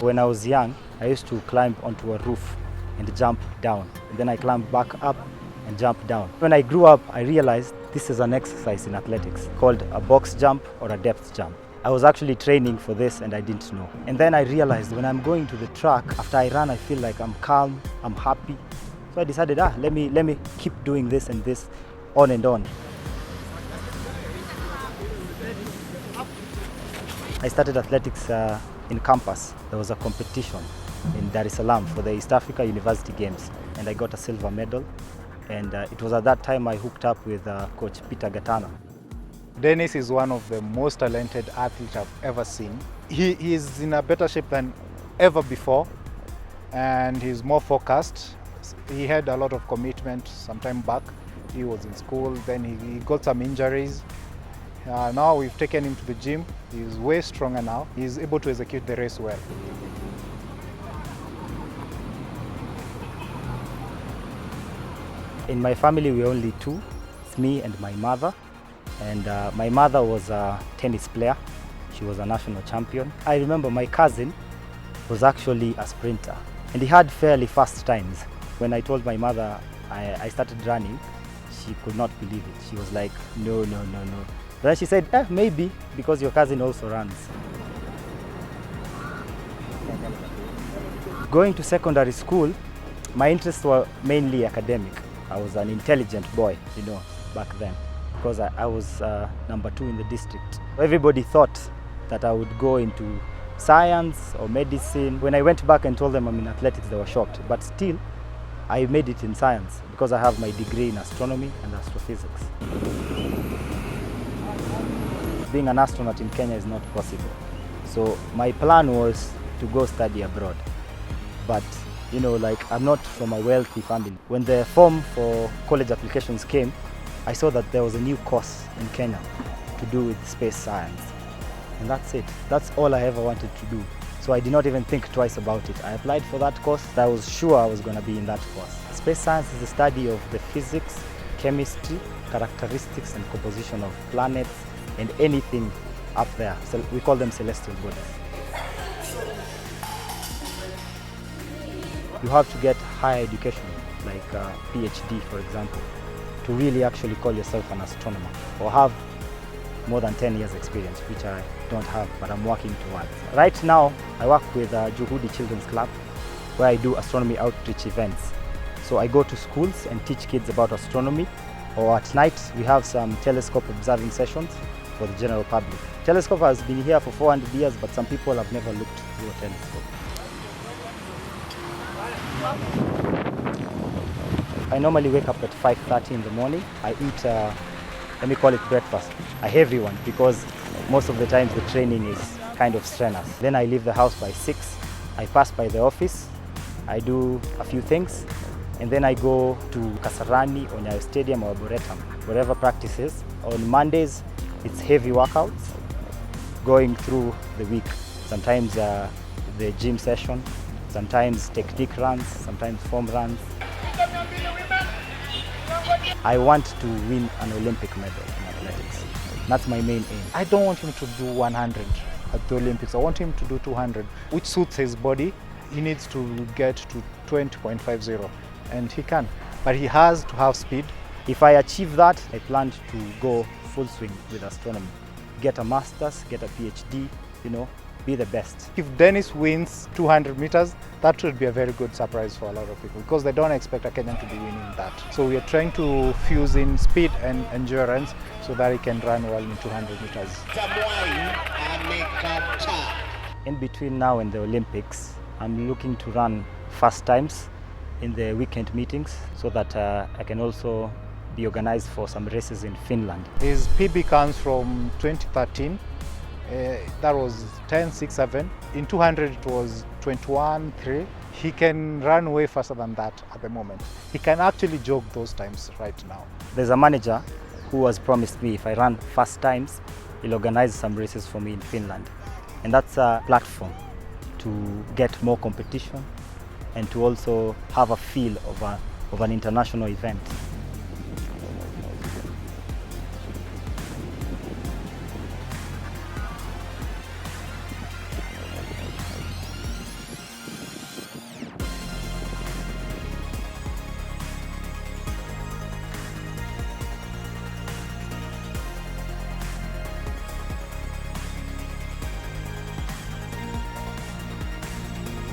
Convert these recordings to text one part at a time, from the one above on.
When I was young, I used to climb onto a roof and jump down. And then I climbed back up and jump down. When I grew up, I realized this is an exercise in athletics called a box jump or a depth jump. I was actually training for this and I didn't know. And then I realized when I'm going to the track, after I run, I feel like I'm calm, I'm happy. So I decided, let me keep doing this and this on and on. I started athletics in campus. There was a competition in Dar es Salaam for the East Africa University Games, and I got a silver medal. And it was at that time I hooked up with Coach Peter Gatana. Dennis is one of the most talented athletes I've ever seen. He is in a better shape than ever before, and he's more focused. He had a lot of commitment some time back. He was in school, then he got some injuries. Now we've taken him to the gym. He's way stronger now. He's able to execute the race well. In my family, we're only two. It's me and my mother. And my mother was a tennis player. She was a national champion. I remember my cousin was actually a sprinter, and he had fairly fast times. When I told my mother I started running, she could not believe it. She was like, no. Then she said, maybe, because your cousin also runs. Going to secondary school, my interests were mainly academic. I was an intelligent boy, back then, because I was number 2 in the district. Everybody thought that I would go into science or medicine. When I went back and told them I'm in athletics, they were shocked. But still, I made it in science because I have my degree in astronomy and astrophysics. Being an astronaut in Kenya is not possible. So my plan was to go study abroad. But I'm not from a wealthy family. When the form for college applications came, I saw that there was a new course in Kenya to do with space science. And that's it. That's all I ever wanted to do. So I did not even think twice about it. I applied for that course. I was sure I was going to be in that course. Space science is the study of the physics, chemistry, characteristics and composition of planets and anything up there. So we call them celestial bodies. You have to get higher education, like a PhD, for example, to really actually call yourself an astronomer or have more than 10 years experience, which I don't have, but I'm working towards. Right now, I work with Juhudi Children's Club, where I do astronomy outreach events. So I go to schools and teach kids about astronomy, or at night we have some telescope observing sessions for the general public. Telescope has been here for 400 years, but some people have never looked through a telescope. I normally wake up at 5:30 in the morning. I eat, let me call it breakfast, a heavy one, because most of the times the training is kind of strenuous. Then I leave the house by 6. I pass by the office. I do a few things, and then I go to Kasarani or Nyayo Stadium or Boretum, wherever practice is. On Mondays, it's heavy workouts going through the week. Sometimes the gym session, sometimes technique runs, sometimes form runs. I want to win an Olympic medal in athletics. That's my main aim. I don't want him to do 100 at the Olympics. I want him to do 200, which suits his body. He needs to get to 20.50, and he can. But he has to have speed. If I achieve that, I plan to go full swing with astronomy. Get a master's, get a PhD, be the best. If Dennis wins 200 meters, that would be a very good surprise for a lot of people, because they don't expect a Kenyan to be winning that. So we are trying to fuse in speed and endurance so that he can run well in 200 meters. In between now and the Olympics, I'm looking to run fast times in the weekend meetings so that I can also be organized for some races in Finland. His PB comes from 2013. That was 10.67. In 200 it was 21.3. He can run way faster than that at the moment. He can actually jog those times right now. There's a manager who has promised me if I run fast times, he'll organize some races for me in Finland. And that's a platform to get more competition and to also have a feel of an international event.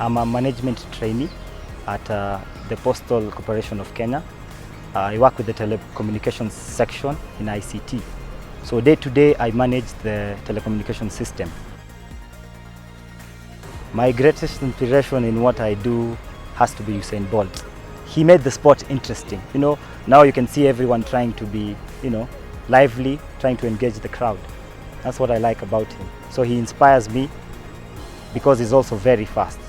I'm a management trainee at the Postal Corporation of Kenya. I work with the telecommunications section in ICT. So day to day I manage the telecommunications system. My greatest inspiration in what I do has to be Usain Bolt. He made the sport interesting. Now you can see everyone trying to be, lively, trying to engage the crowd. That's what I like about him. So he inspires me because he's also very fast.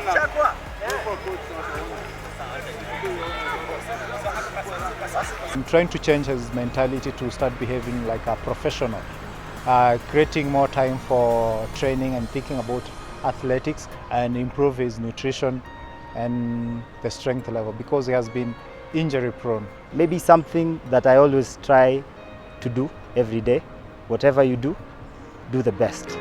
I'm trying to change his mentality to start behaving like a professional, creating more time for training and thinking about athletics, and improve his nutrition and the strength level because he has been injury prone. Maybe something that I always try to do every day, whatever you do the best.